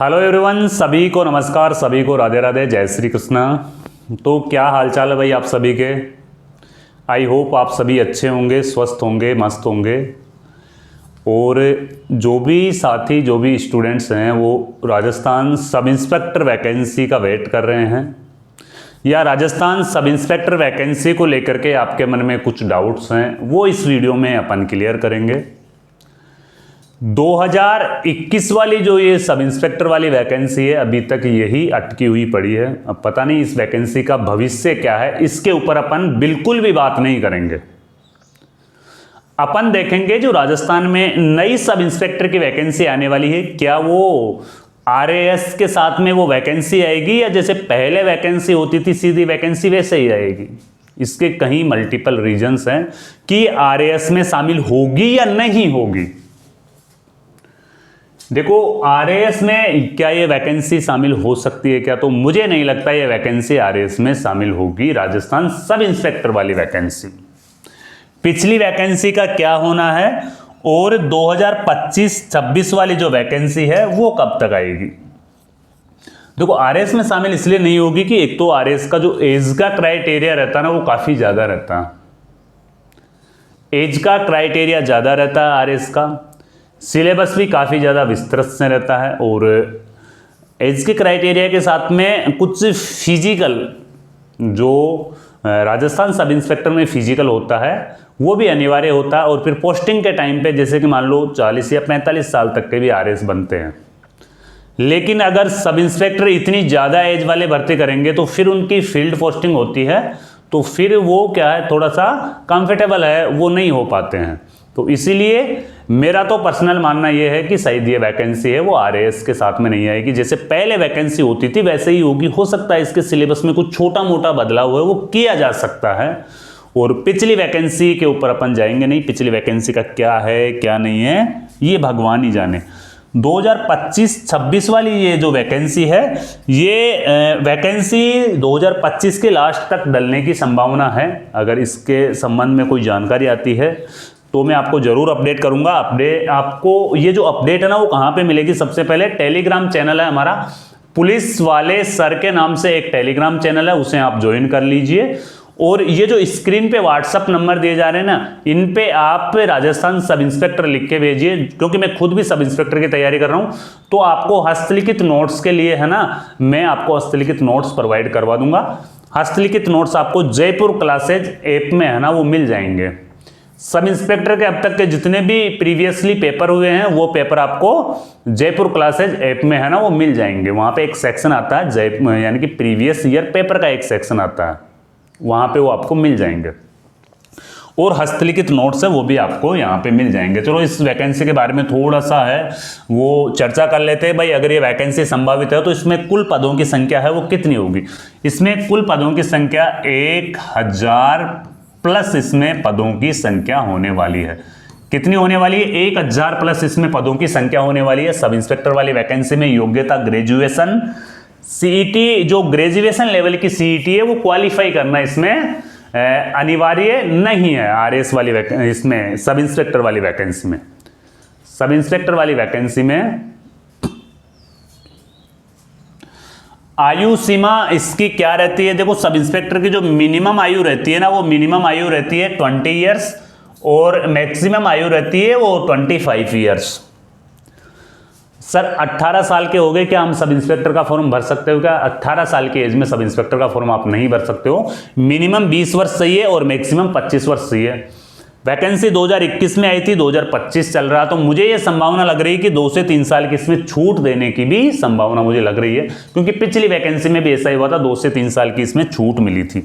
Hello everyone, सभी को नमस्कार, सभी को राधे राधे, जय श्री कृष्णा। तो क्या हालचाल है भाई आप सभी के। आई होप आप सभी अच्छे होंगे, स्वस्थ होंगे, मस्त होंगे। और जो भी साथी, जो भी स्टूडेंट्स हैं वो राजस्थान सब इंस्पेक्टर वैकेंसी का वेट कर रहे हैं या राजस्थान सब इंस्पेक्टर वैकेंसी को लेकर के आपके मन में कुछ डाउट्स हैं, वो इस वीडियो में अपन क्लियर करेंगे। 2021 वाली जो ये सब इंस्पेक्टर वाली वैकेंसी है, अभी तक यही अटकी हुई पड़ी है। अब पता नहीं इस वैकेंसी का भविष्य क्या है, इसके ऊपर अपन बिल्कुल भी बात नहीं करेंगे। अपन देखेंगे जो राजस्थान में नई सब इंस्पेक्टर की वैकेंसी आने वाली है, क्या वो आरएएस के साथ में वो वैकेंसी आएगी या जैसे पहले वैकेंसी होती थी सीधी वैकेंसी वैसे ही आएगी। इसके कहीं मल्टीपल रीजंस हैं कि आरएएस में शामिल होगी या नहीं होगी। देखो, आरएएस में क्या ये वैकेंसी शामिल हो सकती है क्या, तो मुझे नहीं लगता ये वैकेंसी आरएएस में शामिल होगी, राजस्थान सब इंस्पेक्टर वाली वैकेंसी। पिछली वैकेंसी का क्या होना है और 2025-26 वाली जो वैकेंसी है वो कब तक आएगी। देखो, आरएएस में शामिल इसलिए नहीं होगी कि एक तो आरएएस का जो एज का क्राइटेरिया रहता है ना वो काफी ज्यादा रहता है। एज का क्राइटेरिया ज्यादा रहता है आरएएस का, सिलेबस भी काफ़ी ज़्यादा विस्तृत से रहता है और एज के क्राइटेरिया के साथ में कुछ फिजिकल जो राजस्थान सब इंस्पेक्टर में फिजिकल होता है वो भी अनिवार्य होता है। और फिर पोस्टिंग के टाइम पे जैसे कि मान लो 40 या 45 साल तक के भी आरएएस बनते हैं। लेकिन अगर सब इंस्पेक्टर इतनी ज़्यादा एज वाले भर्ती करेंगे तो फिर उनकी फील्ड पोस्टिंग होती है, तो फिर वो क्या है, थोड़ा सा कंफर्टेबल है, वो नहीं हो पाते हैं। तो इसीलिए मेरा तो पर्सनल मानना यह है कि शायद ये वैकेंसी है वो आरएएस के साथ में नहीं आएगी। जैसे पहले वैकेंसी होती थी वैसे ही होगी। हो सकता है इसके सिलेबस में कुछ छोटा मोटा बदलाव है वो किया जा सकता है। और पिछली वैकेंसी के ऊपर अपन जाएंगे नहीं, पिछली वैकेंसी का क्या है क्या नहीं है ये भगवान ही जाने। 2025-26 वाली ये जो वैकेंसी है, ये वैकेंसी 2025 के लास्ट तक डलने की संभावना है। अगर इसके संबंध में कोई जानकारी आती है तो मैं आपको जरूर अपडेट करूंगा। आपको ये जो अपडेट है ना वो कहाँ पे मिलेगी, सबसे पहले टेलीग्राम चैनल है हमारा, पुलिस वाले सर के नाम से एक टेलीग्राम चैनल है, उसे आप ज्वाइन कर लीजिए। और ये जो स्क्रीन पे व्हाट्सअप नंबर दिए जा रहे हैं ना, इन पे आप राजस्थान सब इंस्पेक्टर लिख के भेजिए, क्योंकि मैं खुद भी सब इंस्पेक्टर की तैयारी कर रहा हूं। तो आपको हस्तलिखित नोट्स के लिए है ना, मैं आपको हस्तलिखित नोट्स प्रोवाइड करवा दूंगा। हस्तलिखित नोट्स आपको जयपुर क्लासेज ऐप में है ना वो मिल जाएंगे। सब इंस्पेक्टर के अब तक के जितने भी प्रीवियसली पेपर हुए हैं वो पेपर आपको जयपुर क्लासेज ऐप में है ना वो मिल जाएंगे। वहां पे एक सेक्शन आता है जयपुर यानी कि प्रीवियस ईयर पेपर का एक सेक्शन आता है, वहां पे वो आपको मिल जाएंगे। और हस्तलिखित नोट्स है वो भी आपको यहाँ पे मिल जाएंगे। चलो इस वैकेंसी के बारे में थोड़ा सा है वो चर्चा कर लेते हैं भाई। अगर ये वैकेंसी संभावित है तो इसमें कुल पदों की संख्या है वो कितनी होगी। इसमें कुल पदों की संख्या 1000 प्लस इसमें पदों की संख्या होने वाली है। कितनी होने वाली है, 1000 प्लस इसमें पदों की संख्या होने वाली है। सब इंस्पेक्टर वाली वैकेंसी में योग्यता ग्रेजुएशन, सीईटी जो ग्रेजुएशन लेवल की सीईटी है वो क्वालिफाई करना इसमें अनिवार्य नहीं है। आरएएस वाली इसमें सब इंस्पेक्टर वाली वैकेंसी में, सब इंस्पेक्टर वाली वैकेंसी में आयु सीमा इसकी क्या रहती है। देखो, सब इंस्पेक्टर की जो मिनिमम आयु रहती है ना वो मिनिमम आयु रहती है 20 ईयर्स और मैक्सिमम आयु रहती है वो 25 ईयर्स। सर 18 साल के हो गए क्या हम सब इंस्पेक्टर का फॉर्म भर सकते हो क्या। 18 साल की एज में सब इंस्पेक्टर का फॉर्म आप नहीं भर सकते हो। मिनिमम 20 वर्ष सही है और मैक्सिमम 25 वर्ष सही है। वैकेंसी 2021 में आई थी, 2025 चल रहा, तो मुझे ये संभावना लग रही है कि 2 से 3 साल की इसमें छूट देने की भी संभावना मुझे लग रही है, क्योंकि पिछली वैकेंसी में भी ऐसा ही हुआ था, 2 से 3 साल की इसमें छूट मिली थी।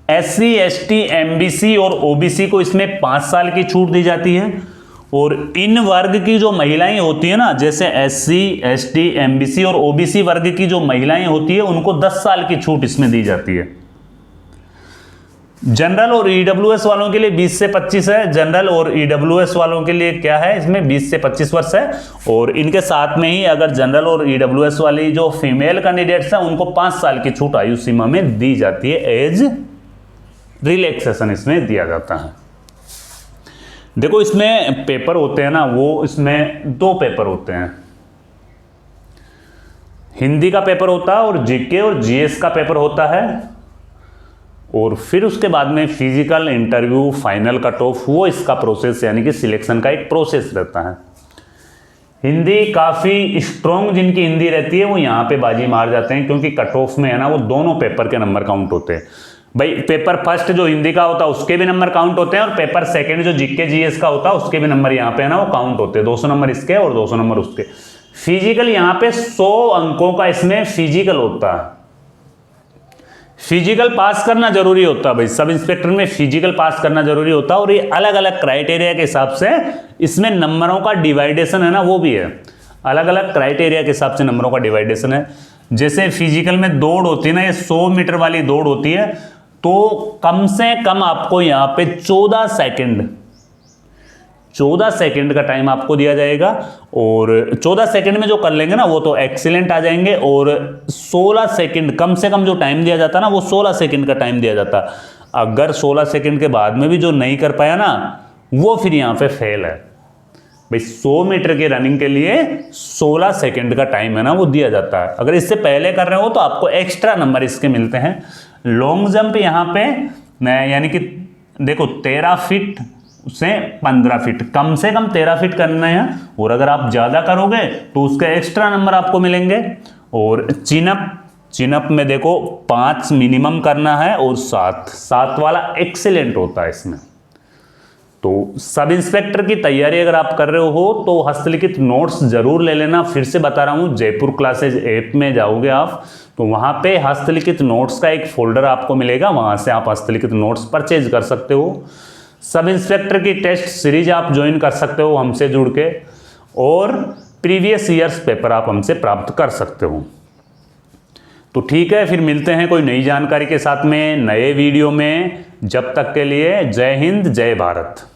SC, ST, MBC और OBC को इसमें 5 साल की छूट दी जाती है। और इन वर्ग की जो महिलाएं होती है ना, जैसे SC, ST, MBC और OBC वर्ग की जो महिलाएं होती है उनको 10 साल की छूट इसमें दी जाती है। जनरल और ईडब्ल्यूएस वालों के लिए 20 से 25 है। जनरल और ईडब्ल्यूएस वालों के लिए क्या है, इसमें 20 से 25 वर्ष है। और इनके साथ में ही अगर जनरल और ईडब्ल्यूएस वाली जो फीमेल कैंडिडेट्स हैं उनको 5 साल की छूट आयु सीमा में दी जाती है, एज रिलैक्सेशन इसमें दिया जाता है। देखो, इसमें पेपर होते हैं ना वो इसमें 2 पेपर होते हैं। हिंदी का पेपर होता है और जीके और जीएस का पेपर होता है, और फिर उसके बाद में physical, interview, final cut off, वो इसका प्रोसेस यानी कि सिलेक्शन का एक प्रोसेस रहता है। हिंदी काफ़ी स्ट्रॉन्ग जिनकी हिंदी रहती है वो यहाँ पे बाजी मार जाते हैं, क्योंकि कट ऑफ में है ना वो दोनों पेपर के नंबर काउंट होते हैं। भाई पेपर फर्स्ट जो हिंदी का होता है उसके भी नंबर काउंट होते हैं, और पेपर सेकंड जो जीके जीएस का होता है उसके भी नंबर यहाँ पे है ना वो काउंट होते हैं। 200 नंबर इसके और 200 नंबर उसके। फिजिकल यहाँ पे 100 अंकों का इसमें फिजिकल होता है। फिजिकल पास करना जरूरी होता है भाई, सब इंस्पेक्टर में फिजिकल पास करना जरूरी होता है, और ये अलग अलग क्राइटेरिया के हिसाब से इसमें नंबरों का डिवाइडेशन है ना वो भी है, अलग अलग क्राइटेरिया के हिसाब से नंबरों का डिवाइडेशन है। जैसे फिजिकल में दौड़ होती है ना, ये 100 मीटर वाली दौड़ होती है, तो कम से कम आपको यहाँ पे 14 सेकंड का टाइम आपको दिया जाएगा, और 14 सेकंड में जो कर लेंगे ना वो तो एक्सीलेंट आ जाएंगे, और 16 सेकंड कम से कम जो टाइम दिया जाता ना वो 16 सेकंड का टाइम दिया जाता। अगर 16 सेकंड के बाद में भी जो नहीं कर पाया ना वो फिर यहाँ पे फेल है भाई। 100 मीटर की रनिंग के लिए 16 सेकंड का टाइम है ना वो दिया जाता है। अगर इससे पहले कर रहे हो तो आपको एक्स्ट्रा नंबर इसके मिलते हैं। लॉन्ग जंप यहाँ पे यानी कि देखो 13 फीट से 15 फीट, कम से कम 13 फीट करना है, और अगर आप ज़्यादा करोगे तो उसके एक्स्ट्रा नंबर आपको मिलेंगे। और चिनअप में देखो 5 मिनिमम करना है, और 7 वाला एक्सीलेंट होता है इसमें। तो सब इंस्पेक्टर की तैयारी अगर आप कर रहे हो तो हस्तलिखित नोट्स जरूर ले लेना। फिर से बता रहा हूँ, जयपुर क्लासेज ऐप में जाओगे आप तो वहाँ पे हस्तलिखित नोट्स का एक फोल्डर आपको मिलेगा, वहाँ से आप हस्तलिखित नोट्स परचेज कर सकते हो। सब इंस्पेक्टर की टेस्ट सीरीज आप ज्वाइन कर सकते हो हमसे जुड़ के, और प्रीवियस ईयर्स पेपर आप हमसे प्राप्त कर सकते हो। तो ठीक है, फिर मिलते हैं कोई नई जानकारी के साथ में नए वीडियो में। जब तक के लिए जय हिंद, जय भारत।